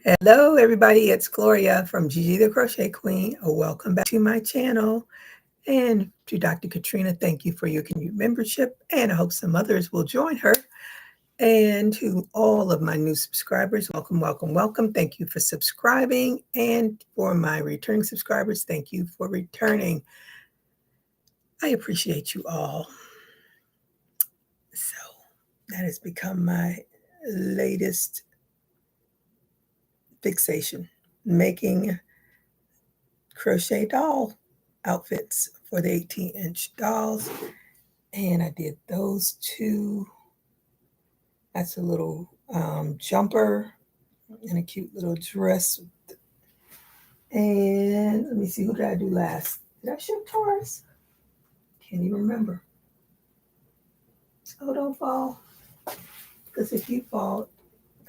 Hello, everybody. It's Gloria from Gigi the Crochet Queen. Welcome back to my channel. And to Dr. Katrina, thank you for your continued membership. And I hope some others will join her. And to all of my new subscribers, welcome, welcome, welcome. Thank you for subscribing. And for my returning subscribers, thank you for returning. I appreciate you all. So that has become my latest fixation, making crochet doll outfits for the 18-inch dolls. And I did those two. That's a little jumper and a cute little dress. And let me see, who did I do last? Did I show Taurus? Can't even remember. Oh, don't fall. Because if you fall,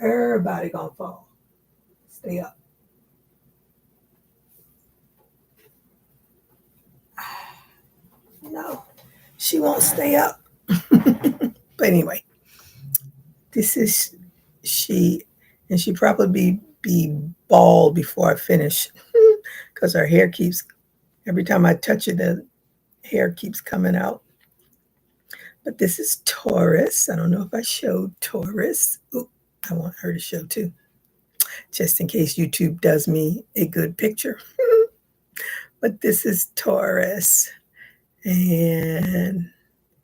everybody gonna fall. Stay up. No, she won't stay up. But anyway, this is she, and she probably be bald before I finish because her hair keeps, every time I touch it, the hair keeps coming out. But this is Taurus. I don't know if I showed Taurus. Ooh, I want her to show too, just in case YouTube does me a good picture. But this is Taurus, and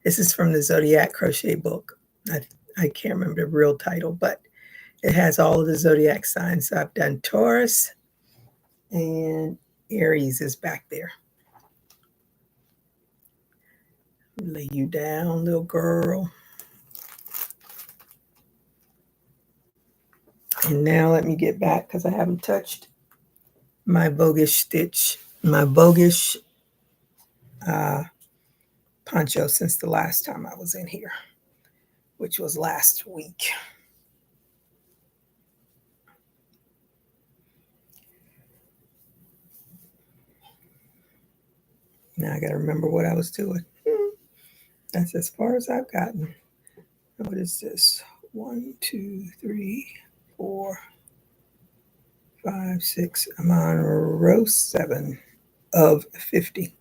this is from the Zodiac Crochet book. I can't remember the real title, but it has all of the zodiac signs. So I've done Taurus, and Aries is back there. Lay you down, little girl. And now let me get back because I haven't touched my bogus stitch, my bogus poncho since the last time I was in here, which was last week. Now I got to remember what I was doing. That's as far as I've gotten. What is this? 1, 2, 3, 4, 5, 6. I'm on row 7 of 50.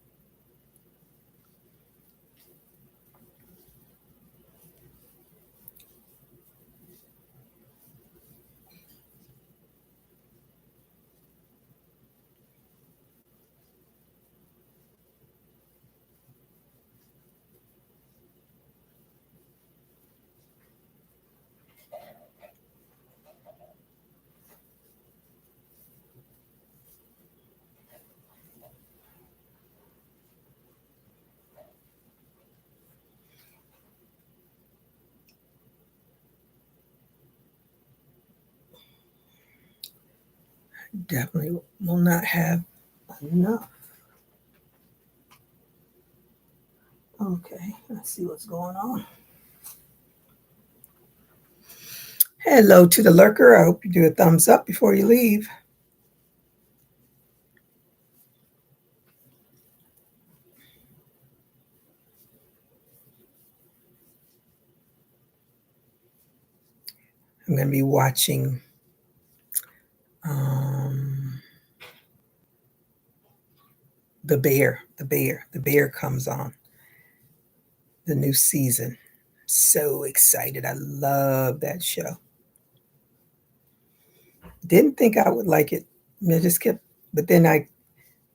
Definitely will not have enough. Okay, let's see what's going on. Hello to the lurker. I hope you do a thumbs up before you leave. I'm going to be watching The Bear. The Bear comes on. The new season. So excited. I love that show. Didn't think I would like it. I just kept, but then I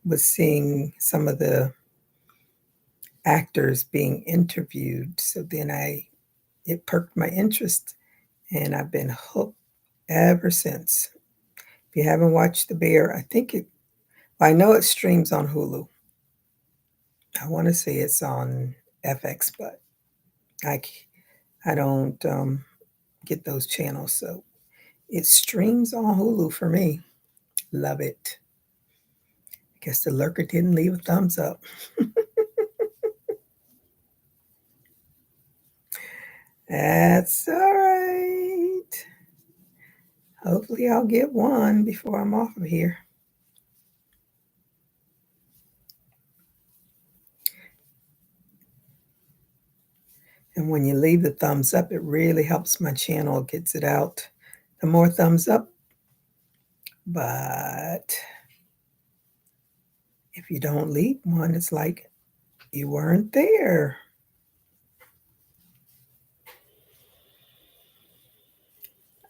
was seeing some of the actors being interviewed. So then it perked my interest, and I've been hooked ever since. If you haven't watched The Bear, I know it streams on Hulu. I want to say it's on FX, but I don't get those channels, so it streams on Hulu for me. Love it. I guess the lurker didn't leave a thumbs up. That's all right. Hopefully I'll get one before I'm off of here. And when you leave the thumbs up, it really helps my channel, gets it out. The more thumbs up, But if you don't leave one, it's like you weren't there.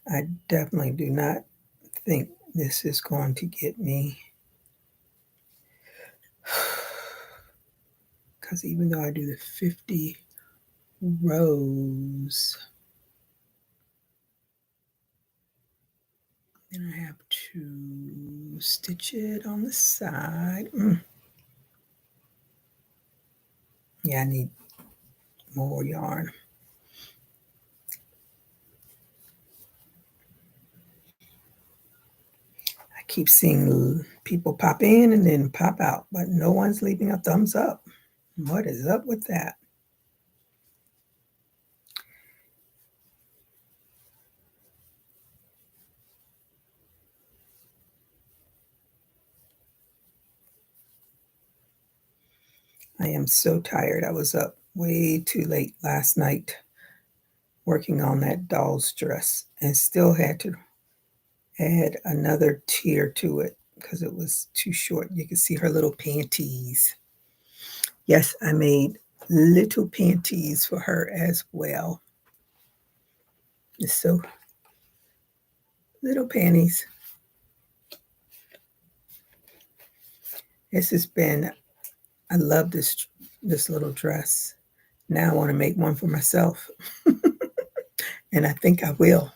I definitely do not think this is going to get me. Because even though I do the 50 rows, then I have to stitch it on the side. Yeah, I need more yarn. I keep seeing people pop in and then pop out, but no one's leaving a thumbs up. What is up with that? I am so tired. I was up way too late last night working on that doll's dress and still had to add another tier to it because it was too short. You can see her little panties. Yes, I made little panties for her as well. So little panties. This has been, I love this little dress. Now I want to make one for myself. And I think I will.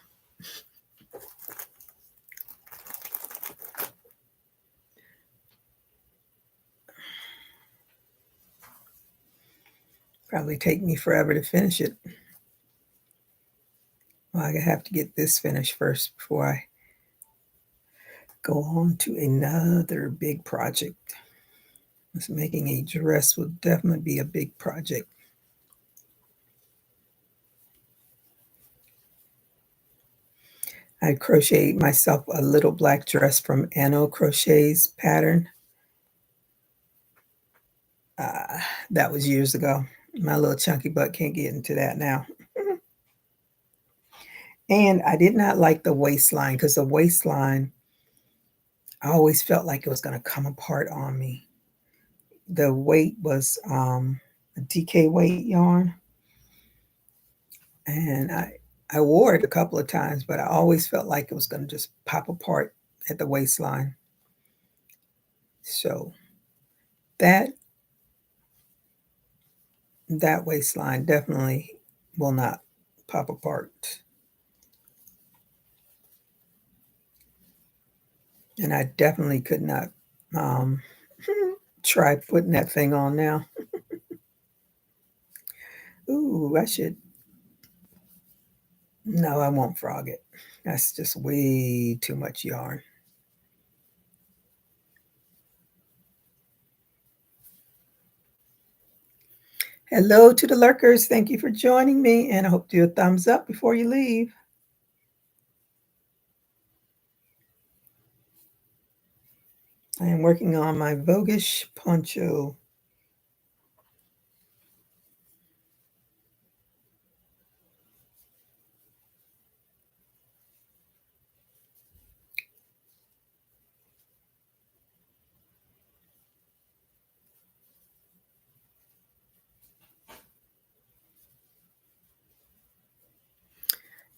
Probably take me forever to finish it. Well, I have to get this finished first before I go on to another big project. This making a dress will definitely be a big project. I crocheted myself a little black dress from Anno Crochet's pattern. That was years ago. My little chunky butt can't get into that now. And I did not like the waistline because the waistline, I always felt like it was going to come apart on me. The weight was a DK weight yarn, and I wore it a couple of times, but I always felt like it was going to just pop apart at the waistline. So that waistline definitely will not pop apart. And I definitely could not try putting that thing on now. Ooh, I should. No, I won't frog it. That's just way too much yarn. Hello to the lurkers. Thank you for joining me, and I hope to do a thumbs up before you leave. I am working on my Voguish poncho.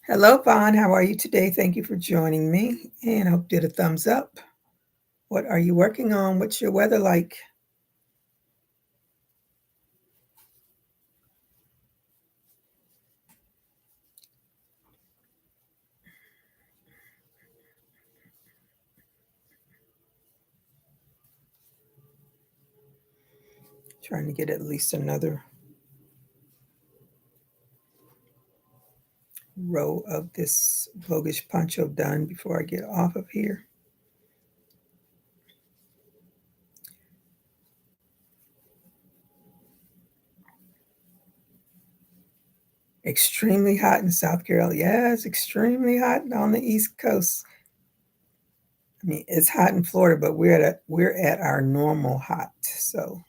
Hello, Vaughn. How are you today? Thank you for joining me, and I hope you did a thumbs up. What are you working on? What's your weather like? Trying to get at least another row of this Voguish poncho done before I get off of here. Extremely hot in South Carolina. Yeah, it's extremely hot on the East Coast. I mean, it's hot in Florida, but we're at our normal hot. So,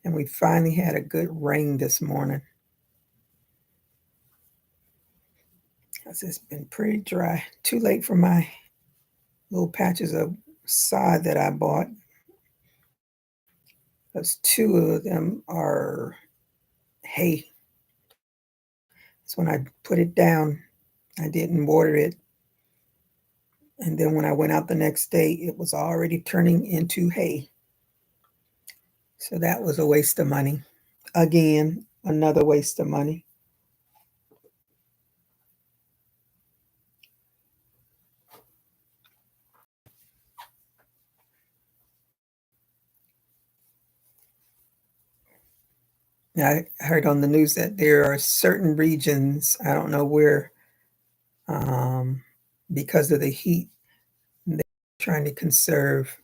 and we finally had a good rain this morning. It's been pretty dry. Too late for my little patches of sod that I bought. Those two of them are hay. So when I put it down, I didn't water it. And then when I went out the next day, it was already turning into hay. So that was a waste of money. Again, another waste of money. I heard on the news that there are certain regions, I don't know where, um, because of the heat, they're trying to conserve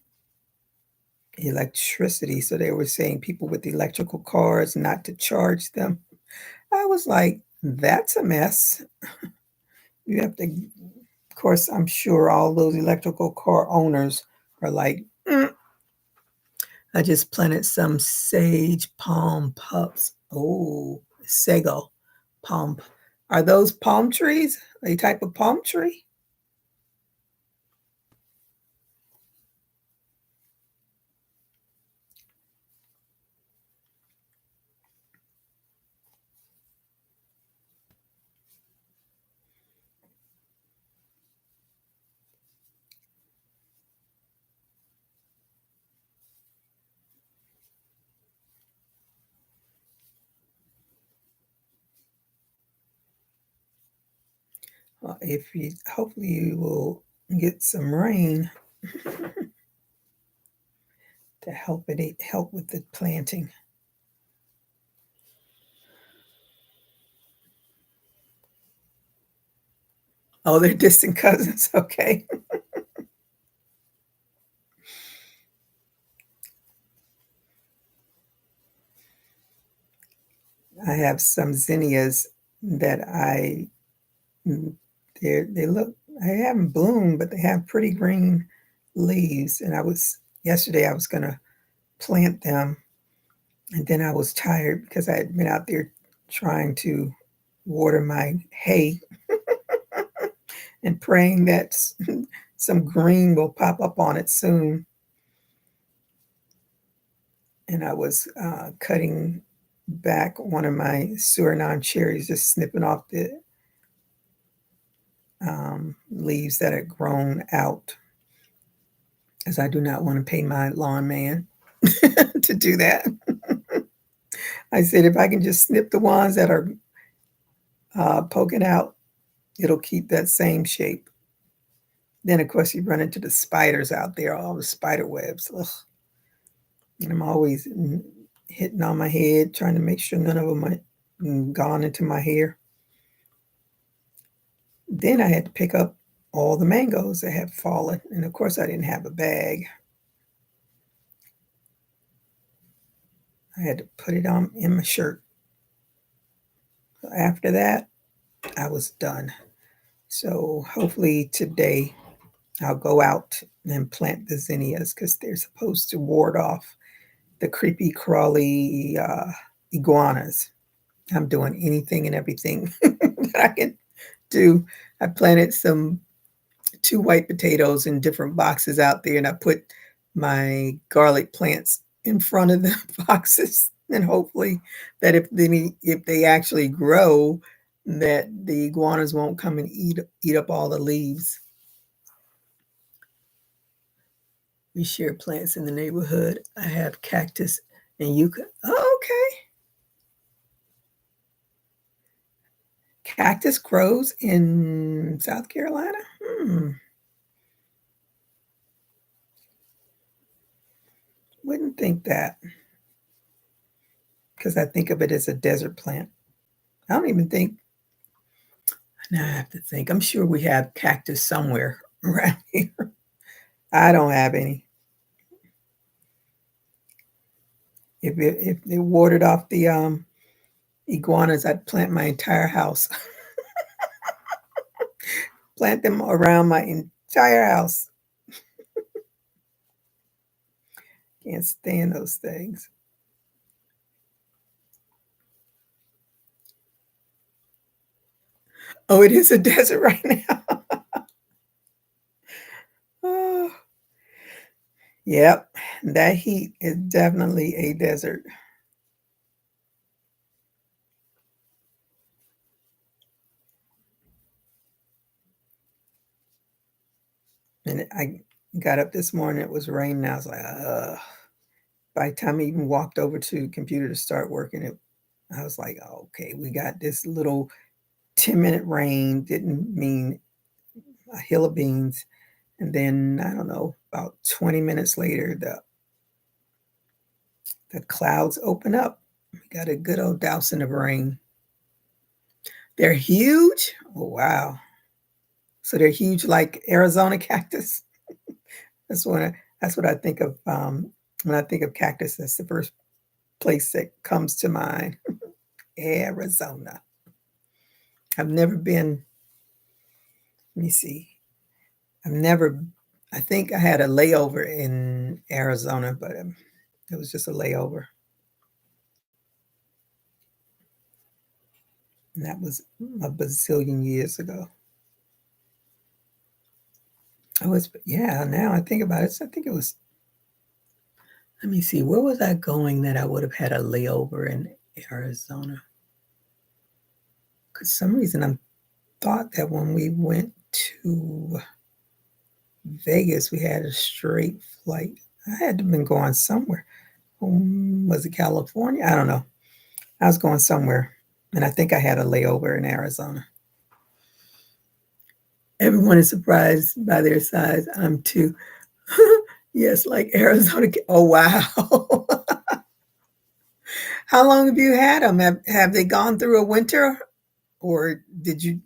electricity. So they were saying people with electrical cars not to charge them. I was like, that's a mess. You have to, of course, I'm sure all those electrical car owners are like, I just planted some sage palm pups. Oh, sago palm. Are those palm trees? A type of palm tree? Well, if you hopefully you will get some rain to help with the planting. Oh, they're distant cousins. Okay. I have some zinnias that mm, they look I haven't bloomed, but they have pretty green leaves. And yesterday I was gonna plant them, and then I was tired because I had been out there trying to water my hay and praying that some green will pop up on it soon. And I was cutting back one of my Suriname cherries, just snipping off the leaves that had grown out, as I do not want to pay my lawn man to do that. I said, if I can just snip the ones that are poking out, it'll keep that same shape. Then, of course, you run into the spiders out there, all the spider webs. Ugh. And I'm always hitting on my head, trying to make sure none of them are gone into my hair. Then I had to pick up all the mangoes that had fallen. And of course, I didn't have a bag. I had to put it on in my shirt. After that, I was done. So hopefully today I'll go out and plant the zinnias because they're supposed to ward off the creepy, crawly iguanas. I'm doing anything and everything that I can do. I planted some 2 white potatoes in different boxes out there, and I put my garlic plants in front of the boxes, and hopefully that if they actually grow, that the iguanas won't come and eat up all the leaves. We share plants in the neighborhood. I have cactus and yucca. Oh, okay. Cactus grows in South Carolina? Wouldn't think that because I think of it as a desert plant. I don't even think now I have to think. I'm sure we have cactus somewhere around here. I don't have any. If they watered off the iguanas, I'd plant my entire house. Plant them around my entire house. Can't stand those things. Oh, it is a desert right now. Yep, that heat is definitely a desert. And I got up this morning, it was raining. I was like, ugh. By the time I even walked over to the computer to start working, I was like, oh, okay, we got this little 10-minute rain, didn't mean a hill of beans. And then I don't know, about 20 minutes later, the clouds open up. We got a good old dousing of rain. They're huge. Oh wow. So they're huge like Arizona cactus. That's what I think of when I think of cactus. That's the first place that comes to mind. Arizona. I've never been, let me see. I've never I think I had a layover in Arizona, but it was just a layover. And that was a bazillion years ago. I was, yeah, now I think about it. I think it was, let me see, where was I going that I would have had a layover in Arizona? Because some reason I thought that when we went to Vegas, we had a straight flight. I had to have been going somewhere. Was it California? I don't know. I was going somewhere, and I think I had a layover in Arizona. Everyone is surprised by their size. I'm too. Yes, like Arizona. Oh, wow. How long have you had them? Have they gone through a winter or did you?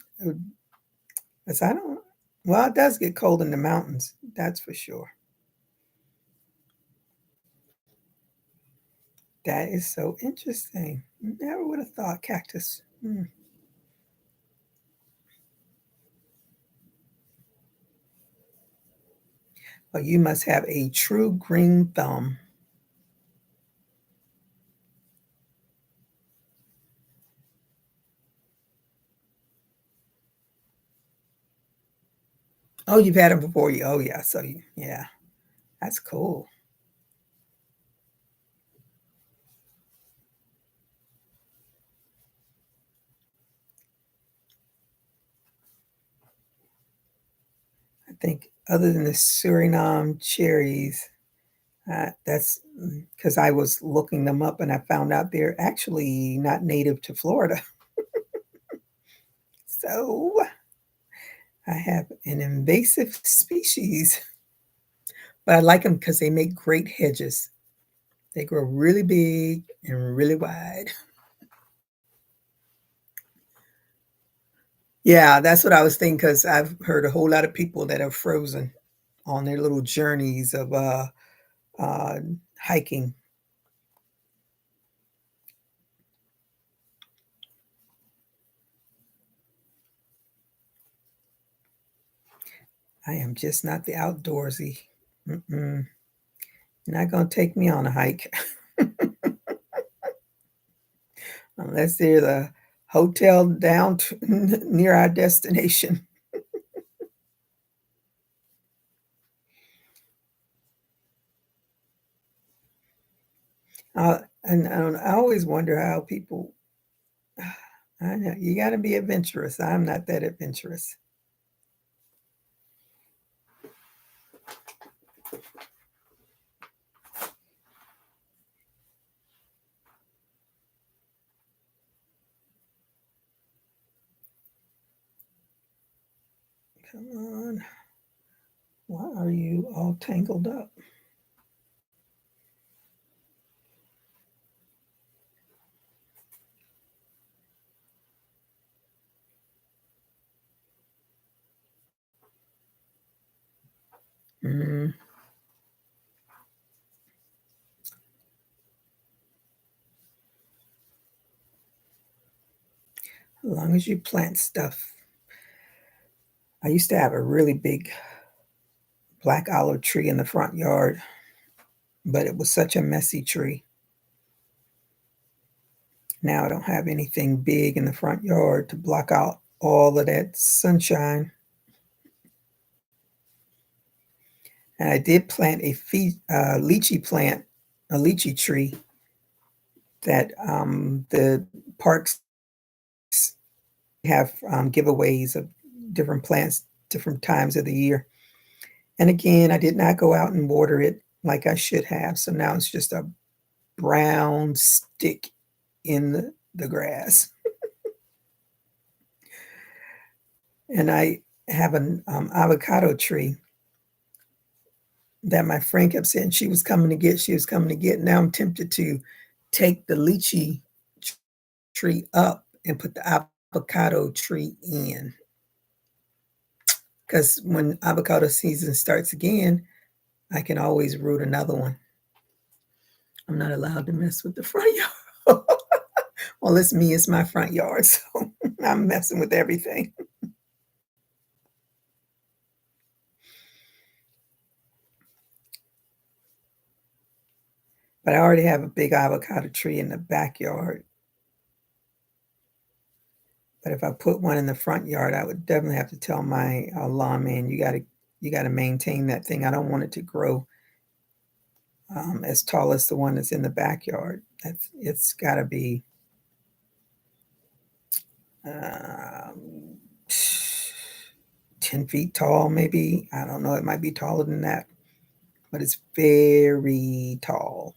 Because I don't, well, it does get cold in the mountains. That's for sure. That is so interesting. Never would have thought cactus. Well, you must have a true green thumb. Oh, you've had them before you. Oh, yeah. So, yeah, that's cool. I think other than the Suriname cherries, that's because I was looking them up and I found out they're actually not native to Florida. So I have an invasive species, but I like them because they make great hedges. They grow really big and really wide. Yeah, that's what I was thinking because I've heard a whole lot of people that are frozen on their little journeys of uh, hiking. I am just not the outdoorsy. Mm-mm. You're not going to take me on a hike unless there's a hotel down near our destination. I always wonder how people, I know, you got to be adventurous. I'm not that adventurous. Come on. Why are you all tangled up? Mm, as long as you plant stuff. I used to have a really big black olive tree in the front yard, but it was such a messy tree. Now I don't have anything big in the front yard to block out all of that sunshine. And I did plant lychee plant, a lychee tree that the parks have giveaways of different plants, different times of the year. And again, I did not go out and water it like I should have. So now it's just a brown stick in the grass. And I have an avocado tree that my friend kept saying she was coming to get. She was coming to get. Now I'm tempted to take the lychee tree up and put the avocado tree in. Because when avocado season starts again, I can always root another one. I'm not allowed to mess with the front yard. Well, it's me, it's my front yard, so I'm messing with everything. But I already have a big avocado tree in the backyard. But if I put one in the front yard, I would definitely have to tell my lawn man, you gotta maintain that thing. I don't want it to grow as tall as the one that's in the backyard. It's got to be um, 10 feet tall, maybe. I don't know. It might be taller than that, but it's very tall.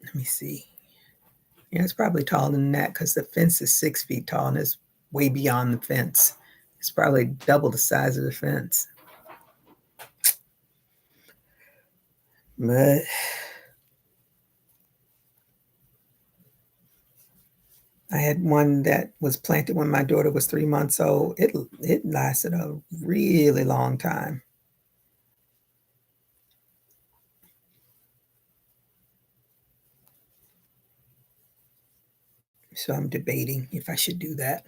Let me see. Yeah, it's probably taller than that because the fence is 6 feet tall and it's way beyond the fence. It's probably double the size of the fence. But I had one that was planted when my daughter was 3 months old. It lasted a really long time. So I'm debating if I should do that.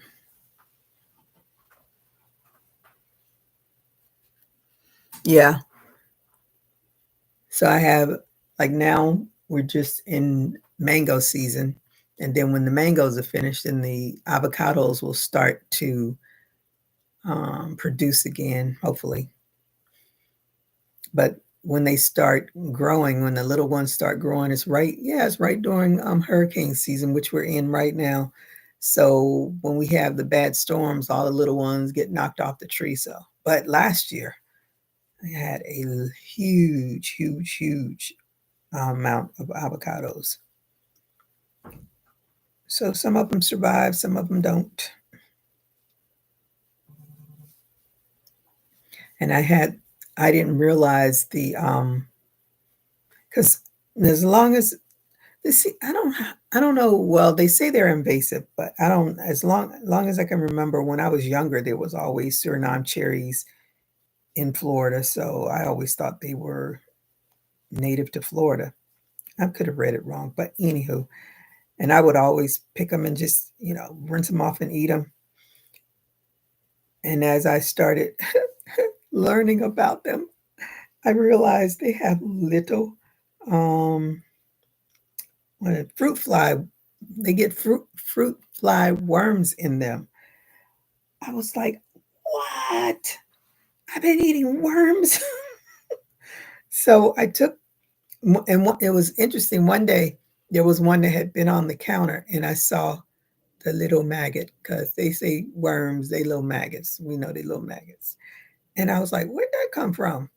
Yeah. So I have, like, now we're just in mango season. And then when the mangoes are finished, then the avocados will start to produce again, hopefully. But when they start growing, when the little ones start growing, it's right during hurricane season, which we're in right now. So when we have the bad storms, all the little ones get knocked off the tree. So, but last year I had a huge amount of avocados. So some of them survive, some of them don't. And I didn't realize because as long as this, I don't know. Well, they say they're invasive, but I don't. Long as I can remember, when I was younger, there was always Suriname cherries in Florida, so I always thought they were native to Florida. I could have read it wrong, but anywho, and I would always pick them and just rinse them off and eat them. And as I started learning about them, I realized they have little um, fruit fly. They get fruit fly worms in them. I was like, "What? I've been eating worms." So I took, and it was interesting. One day there was one that had been on the counter, and I saw the little maggot because they say worms, they little maggots. We know they little maggots. And I was like, "Where'd that come from?"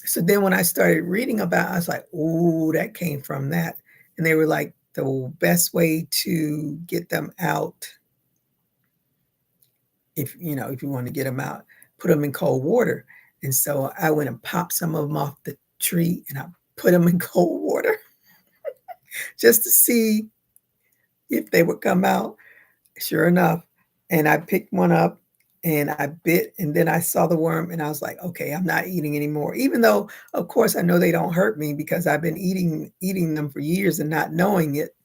So then when I started reading about it, I was like, "Oh, that came from that." And they were like, the best way to get them out, if you want to get them out, put them in cold water. And so I went and popped some of them off the tree and I put them in cold water just to see if they would come out. Sure enough. And I picked one up and I bit, and then I saw the worm and I was like, okay, I'm not eating anymore. Even though, of course, I know they don't hurt me because I've been eating them for years and not knowing it.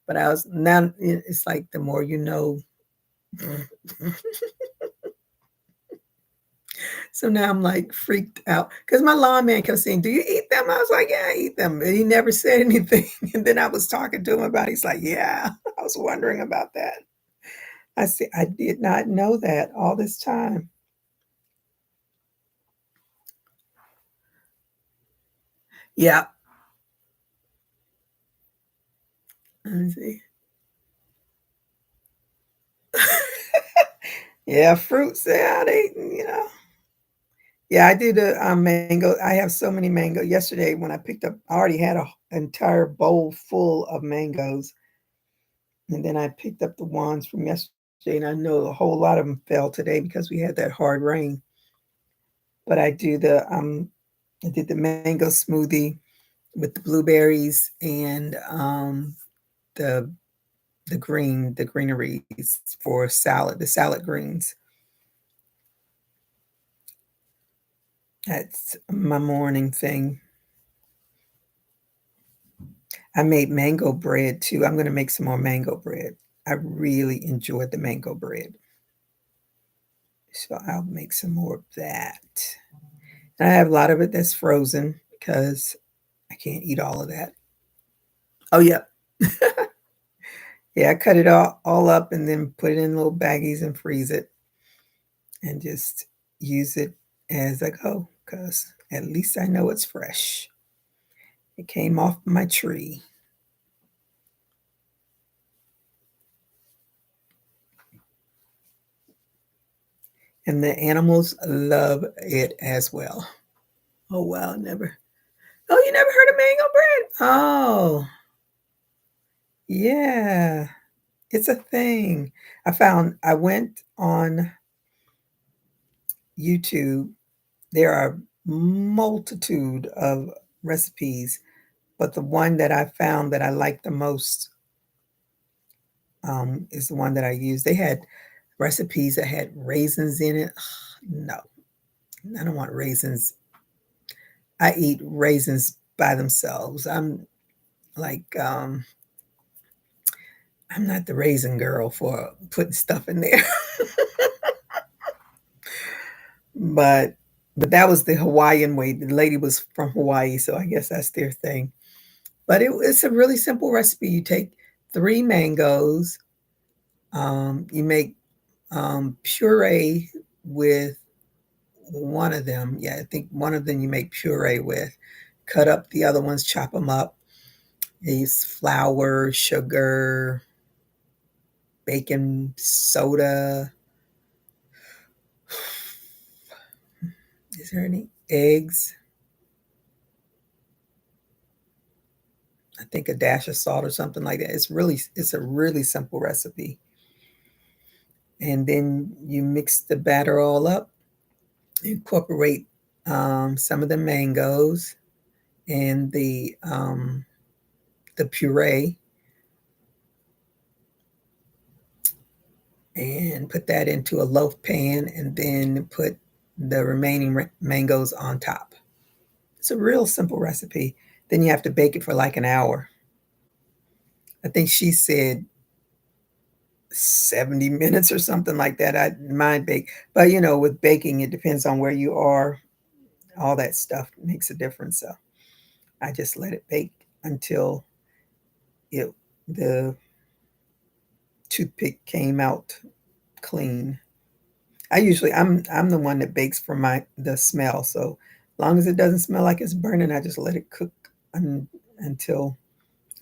But I was now it's like the more you know. So now I'm like freaked out because my lawn man kept saying, "Do you eat them?" I was like, "Yeah, I eat them." And he never said anything. And then I was talking to him about it. He's like, "Yeah, I was wondering about that." I said, "I did not know that all this time." Yeah. Let me see. Yeah, fruits. Yeah, they. Yeah, I do the mango. I have so many mango. Yesterday, when I picked up, I already had an entire bowl full of mangoes, and then I picked up the ones from yesterday, and I know a whole lot of them fell today because we had that hard rain. But I did the mango smoothie with the blueberries and the the greeneries for salad, the salad greens. That's my morning thing. I made mango bread too. I'm gonna make some more mango bread. I really enjoyed the mango bread. So I'll make some more of that. And I have a lot of it that's frozen because I can't eat all of that. Oh yeah. Yeah, I cut it all up and then put it in little baggies and freeze it and just use it as I go because at least I know it's fresh. It came off my tree. And the animals love it as well. Oh wow, never. Oh, you never heard of mango bread? Oh, yeah. It's a thing. I went on YouTube. There are multitude of recipes, but the one that I found that I like the most is the one that I used. They had recipes that had raisins in it. No, I don't want raisins. I eat raisins by themselves. Like I'm not the raisin girl for putting stuff in there. but that was the Hawaiian way. The lady was from Hawaii, so I guess that's their thing. But it's a really simple recipe. You take 3 mangoes. You make puree with one of them. Yeah, I think one of them you make puree with. Cut up the other ones, chop them up. Use flour, sugar, baking soda. Is there any eggs? I think a dash of salt or something like that. It's a really simple recipe. And then you mix the batter all up, incorporate some of the mangoes and the puree, and put that into a loaf pan, and then put the remaining mangoes on top. It's a real simple recipe. Then you have to bake it for like an hour. I think she said 70 minutes or something like that. I mind bake. But with baking, it depends on where you are. All that stuff makes a difference. So I just let it bake until it the toothpick came out clean. I'm the one that bakes for the smell. So long as it doesn't smell like it's burning, I just let it cook until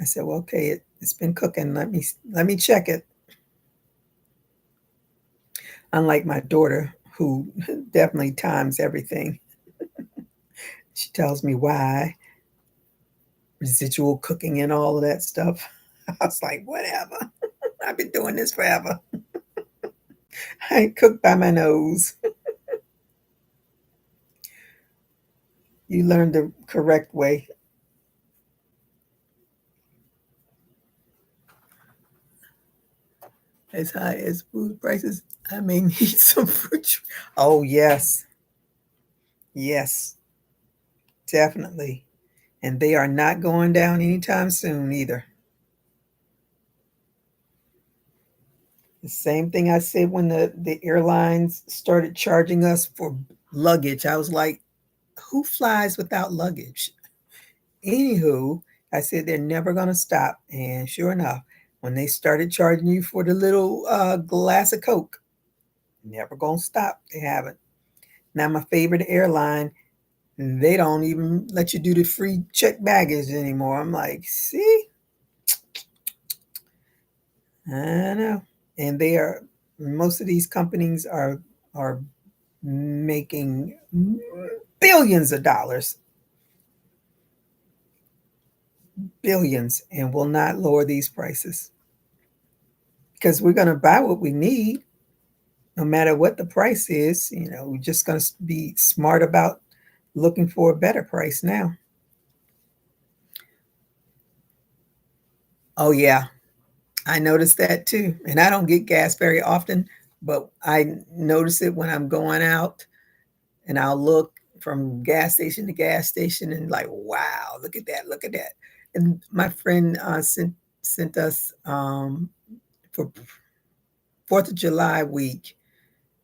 I said, well, okay, it's been cooking. Let me check it. Unlike my daughter, who definitely times everything. She tells me why, residual cooking and all of that stuff. I was like, whatever. I've been doing this forever. I cook by my nose. You learn the correct way. As high as food prices, I may need some fruit. Oh, yes. Yes, definitely. And they are not going down anytime soon either. The same thing I said when the airlines started charging us for luggage. I was like, who flies without luggage? Anywho, I said they're never going to stop. And sure enough, when they started charging you for the little glass of Coke, never going to stop. They haven't. Now, my favorite airline, They don't even let you do the free check baggage anymore. I'm like, see, I know. And they are, most of these companies are making billions of dollars, billions, and will not lower these prices because we're going to buy what we need no matter what the price is. We're just going to be smart about looking for a better price now. Oh, yeah. I noticed that too. And I don't get gas very often, but I notice it when I'm going out and I'll look from gas station to gas station and like, wow, look at that, look at that. And my friend sent us for 4th of July week,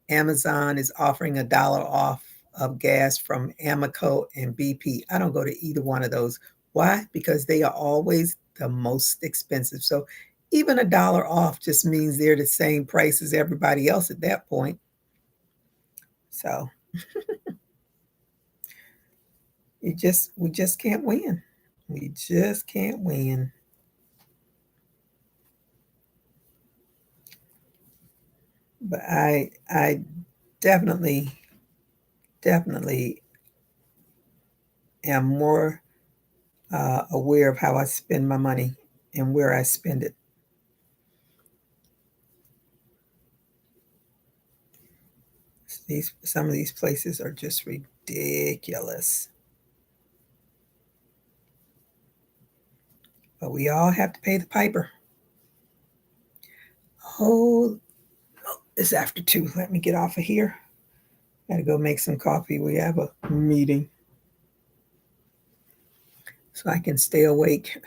Amazon is offering $1 off of gas from Amoco and BP. I don't go to either one of those. Why? Because they are always the most expensive. So even $1 off just means they're the same price as everybody else at that point. So we just can't win. We just can't win. But I definitely definitely am more aware of how I spend my money and where I spend it. Some of these places are just ridiculous. But we all have to pay the piper. Oh, it's after 2. Let me get off of here. Gotta go make some coffee. We have a meeting. So I can stay awake.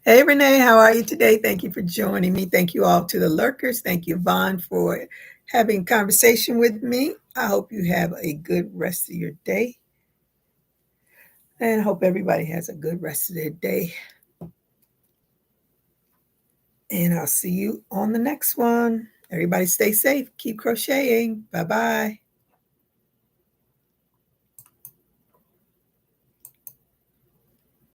Hey, Renee, how are you today? Thank you for joining me. Thank you all to the lurkers. Thank you, Vaughn, for having a conversation with me. I hope you have a good rest of your day. And I hope everybody has a good rest of their day. And I'll see you on the next one. Everybody stay safe. Keep crocheting. Bye-bye.